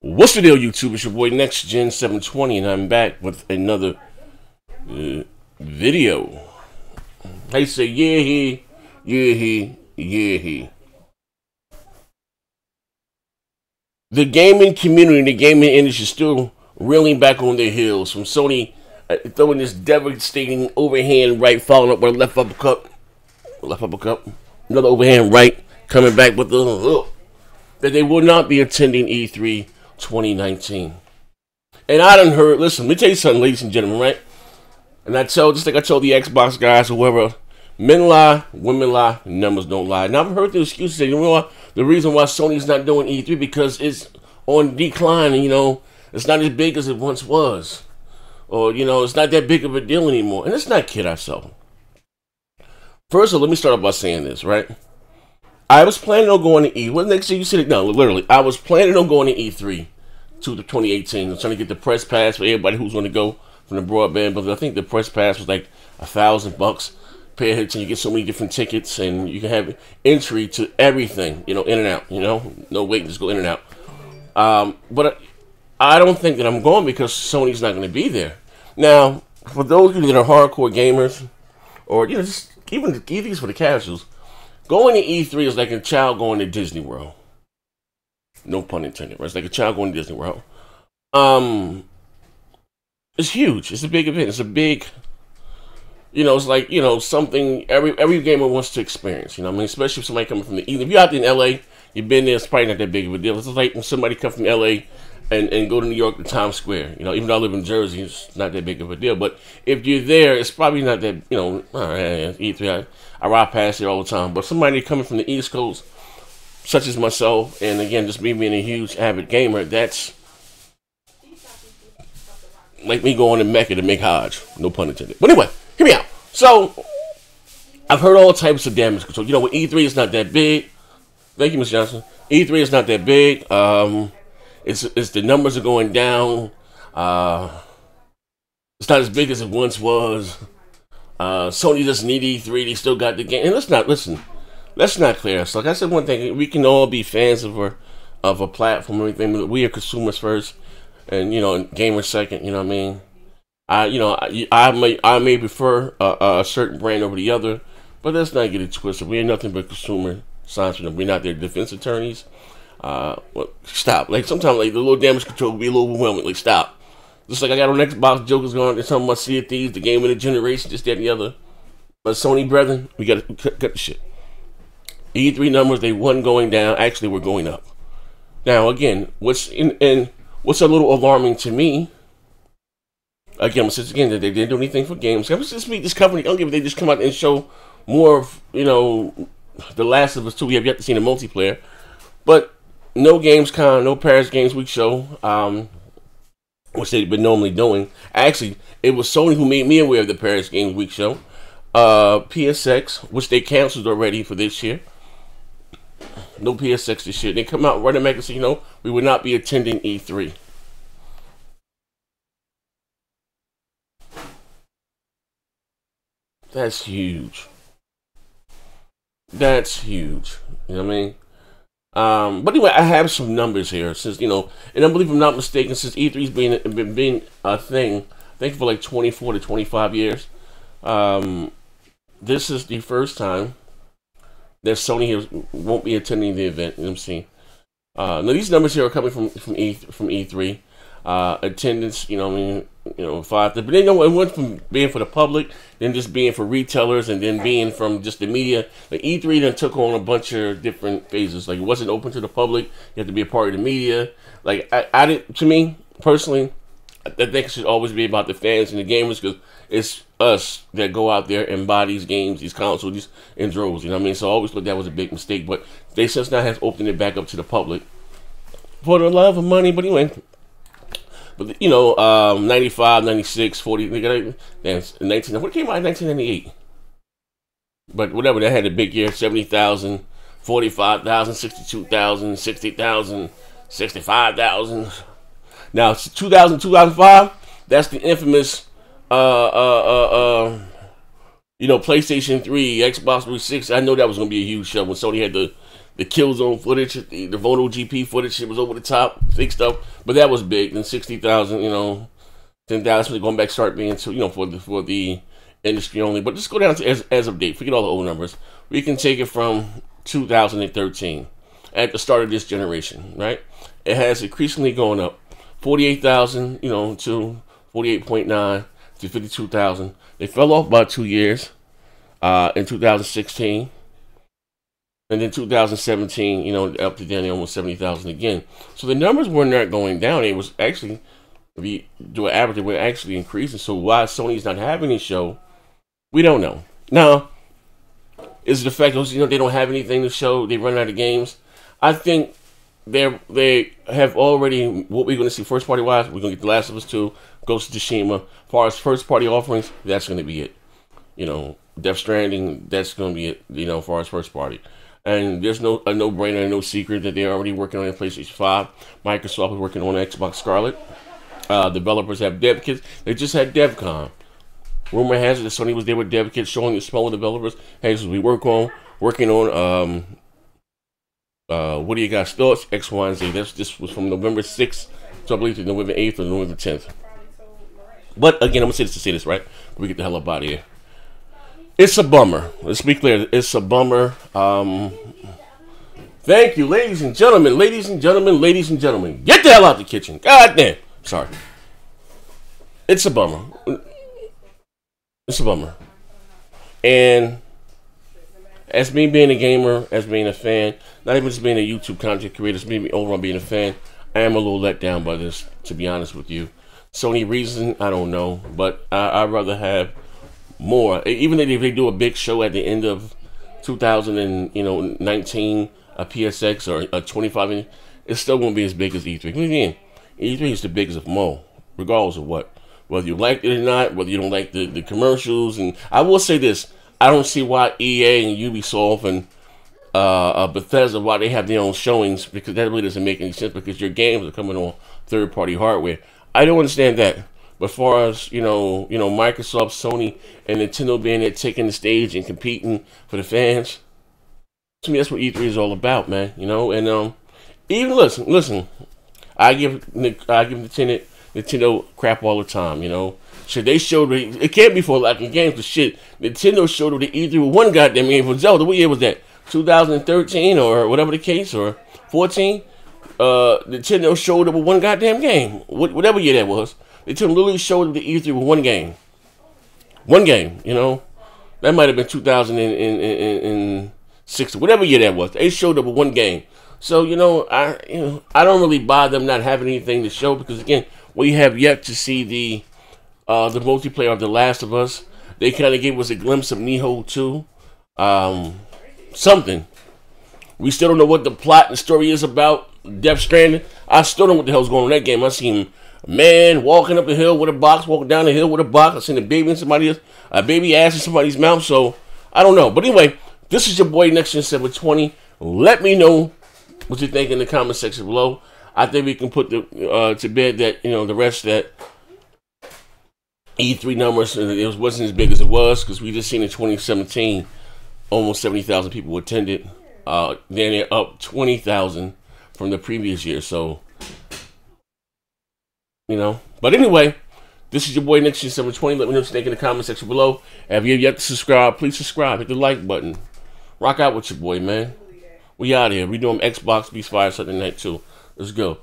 What's the deal, YouTube? It's your boy Next Gen 720, and I'm back with another video. I say, yeah, he. The gaming community, the gaming industry is still reeling back on their heels from Sony throwing this devastating overhand right, following up with a left uppercut, another overhand right, coming back with the that they will not be attending E3 2019. And I done heard, listen, let me tell you something, ladies and gentlemen, right? And I tell, just like I told the Xbox guys or whoever, men lie, women lie, numbers don't lie. Now I've heard the excuses say, you know what, the reason why Sony's not doing E3 because it's on decline and, you know, it's not as big as it once was. Or, you know, it's not that big of a deal anymore. And let's not kid ourselves. First of all, let me start off by saying this, right? I was planning on going to E3. What next year you said it? No, literally. I was planning on going to E3 to the 2018. I'm trying to get the press pass for everybody who's going to go from the broadband. But I think the press pass was like $1,000. Pay ahead and you get so many different tickets, and you can have entry to everything. You know, in and out. You know, no wait, just go in and out. But I don't think that I'm going because Sony's not going to be there. Now, for those of you that are hardcore gamers, or you know, just even E3s for the casuals. Going to E3 is like a child going to Disney World. No pun intended, right? It's like a child going to Disney World. It's huge. It's a big event. It's a big, you know, it's like, you know, something every gamer wants to experience. You know what I mean? Especially if somebody coming from the East. If you're out in LA, you've been there, it's probably not that big of a deal. It's like when somebody come from LA and go to New York to Times Square. You know, even though I live in Jersey, it's not that big of a deal. But if you're there, it's probably not that, you know, E3, I ride past there all the time. But somebody coming from the East Coast, such as myself, and again, just me being a huge avid gamer, that's like me going to Mecca to make Hajj. No pun intended. But anyway, hear me out. So, I've heard all types of damage control. You know, with E3, it's not that big. Thank you, Ms. Johnson. E3 is not that big. It's the numbers are going down. It's not as big as it once was. Sony doesn't need E3. They still got the game. And let's not clear us. Like I said, one thing, we can all be fans of a platform or anything. We are consumers first, and you know, gamers second. You know what I mean? I may prefer a certain brand over the other, but let's not get it twisted. We are nothing but consumer science. We're not their defense attorneys. Well, stop. Like sometimes, like the little damage control will be a little overwhelming. Like stop. Just like I got on Xbox, Joker's going. They're talking about Sea of Thieves, the game of the generation, this, that, and the other. But Sony, brethren, we got to cut the shit. E3 numbers, they wasn't going down. Actually, we're going up. Now, again, what's a little alarming to me, again, since again that they didn't do anything for games. Ever since this company, I don't give a they just come out and show more of, you know, The Last of Us 2. We have yet to see the multiplayer, but no Gamescom, no Paris Games Week show, which they've been normally doing. Actually, it was Sony who made me aware of the Paris Games Week show. PSX, which they canceled already for this year. No PSX this year. They come out right back and say, you know, we would not be attending E3. That's huge. That's huge. You know what I mean? But anyway, I have some numbers here. Since, you know, and I believe I'm not mistaken, since E3's been a thing, I think for like 24 to 25 years, this is the first time that Sony won't be attending the event. You know what I'm saying? Now these numbers here are coming from E3. Attendance, you know, I mean, you know, 5. But then, you know, it went from being for the public, then just being for retailers, and then being from just the media. Like E3 then took on a bunch of different phases. Like it wasn't open to the public; you had to be a part of the media. Like I did, to me personally, I think it should always be about the fans and the gamers because it's us that go out there and buy these games, these consoles, in droves. You know what I mean? So I always thought that was a big mistake. But they since now has opened it back up to the public for the love of money. But anyway. But, you know, 95, 96, 40, they got 19, what came out in 1998? But whatever, that had a big year, 70,000, 45,000, 62,000, 60,000, 65,000. Now, 2000, 2005, that's the infamous, you know, PlayStation 3, Xbox 360. I know that was going to be a huge show when Sony had the the Killzone footage, the Voto GP footage. It was over the top, fake stuff, but that was big. Then 60,000, 10,000 going back start being for the industry only. But just go down to as of date. Forget all the old numbers. We can take it from 2013 at the start of this generation, right? It has increasingly gone up, 48,000, to 48.9 to 52,000. They fell off by 2 years in 2016. And then 2017, up to then almost 70,000 again. So the numbers were not going down. It was actually, if you do an average, they were actually increasing. So why Sony's not having a show, we don't know. Now, is it the fact that they don't have anything to show? They run out of games. I think they have already, what we're going to see first party wise. We're going to get The Last of Us 2, Ghost of Tsushima. As far as first party offerings, that's going to be it. Death Stranding, that's going to be it. As far as first party. And there's a no-brainer, no secret that they're already working on the PlayStation 5. Microsoft is working on Xbox Scarlet. Developers have dev kits. They just had DevCon. Rumor has it that Sony was there with dev kits showing the smaller developers, hey, this is what we working on. What do you guys thoughts? X, Y, and Z. This was from November 6th, so I believe to November 8th or November 10th. But again, I'm gonna say this right. We get the hell up out of here. It's a bummer. Let's be clear. It's a bummer. Thank you, ladies and gentlemen. Ladies and gentlemen. Ladies and gentlemen. Get the hell out the kitchen. God damn. Sorry. It's a bummer. It's a bummer. And as me being a gamer, as being a fan, not even just being a YouTube content creator, as me overall being a fan, I am a little let down by this, to be honest with you. Sony reason, I don't know. But I'd rather have more. Even if they do a big show at the end of 2019, a PSX or a 25-inch, it still won't be as big as E3. Again, E3 is the biggest of them all, regardless of what. Whether you like it or not, whether you don't like the commercials. And I will say this, I don't see why EA and Ubisoft and Bethesda, why they have their own showings, because that really doesn't make any sense, because your games are coming on third-party hardware. I don't understand that. But as far as, Microsoft, Sony, and Nintendo being there taking the stage and competing for the fans, to me, that's what E3 is all about, man. And even listen, I give Nintendo crap all the time, Shit, they showed it can't be for lacking games, but shit, Nintendo showed the E3 with one goddamn game for Zelda. What year was that? 2013 or whatever the case, or 14? Nintendo showed up with one goddamn game. Whatever year that was. Nintendo literally showed up the E3 with one game. One game, That might have been 2006, whatever year that was. They showed up with one game. So, I don't really buy them not having anything to show, because again, we have yet to see the multiplayer of The Last of Us. They kind of gave us a glimpse of Nioh 2. Something. We still don't know what the plot and story is about Death Stranding. I still don't know what the hell's going on in that game. I seen a man walking up the hill with a box, walking down the hill with a box. I seen a baby in a baby ass in somebody's mouth. So I don't know. But anyway, this is your boy NextGen 720. Let me know what you think in the comment section below. I think we can put to bed that the rest that E3 numbers, it wasn't as big as it was, because we just seen in 2017 almost 70,000 people attended. Then they're up 20,000 from the previous year. So but anyway, this is your boy NextGen 720. Let me know what you think in the comment section below. Have you yet to subscribe? Please subscribe. Hit the like button. Rock out with your boy, man. We out here. We doing Xbox Beast Fire Sunday night too. Let's go.